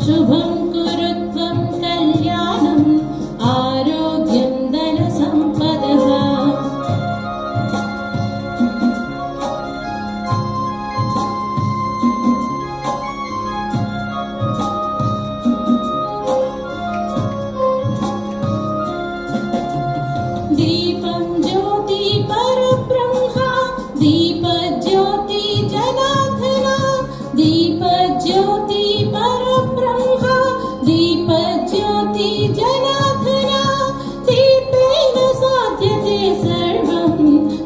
शुभं कुरु त्वं कल्याणम् आरोग्यं धनसम्पदः दीपं ज्योति परब्रह्मा दीपज्योति जनार्दना दीपज्योति परब्रह्मा दीपज्योति जनार्दना दीपेन साध्यते सर्वं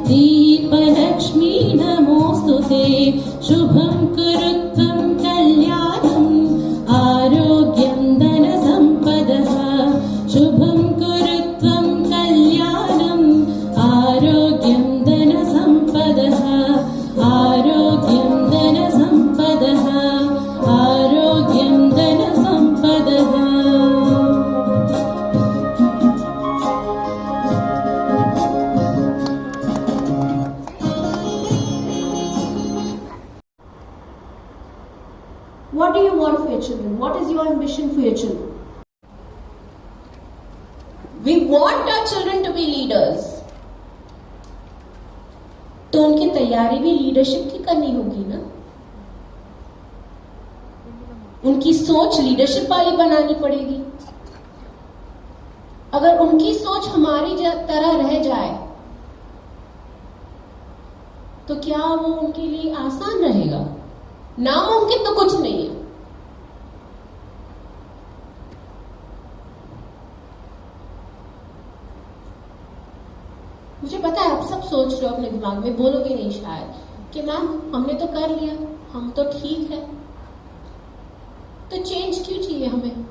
दीपलक्ष्मी नमोस्तुते शुभं कुरु त्वं कल्याणम् आरोग्यं धनसम्पदः शुभं कुरु त्वं कल्याणम् आरोग्यं धनसम्पदः आरोग्यं धनसम्पदः आरोग्यं धनसम्पदः What do you want for your children? What is your ambition for your children? We want our children to be leaders. तो उनकी तैयारी भी लीडरशिप की करनी होगी ना। उनकी सोच लीडरशिप वाली बनानी पड़ेगी। अगर उनकी सोच हमारी तरह रह जाए तो क्या वो उनके लिए आसान रहेगा? नामुमकिन तो कुछ नहीं है। मुझे पता है आप सब सोच रहे हो अपने दिमाग में, बोलोगे नहीं शायद कि मैम हमने तो कर लिया, हम तो ठीक है, तो चेंज क्यों चाहिए हमें?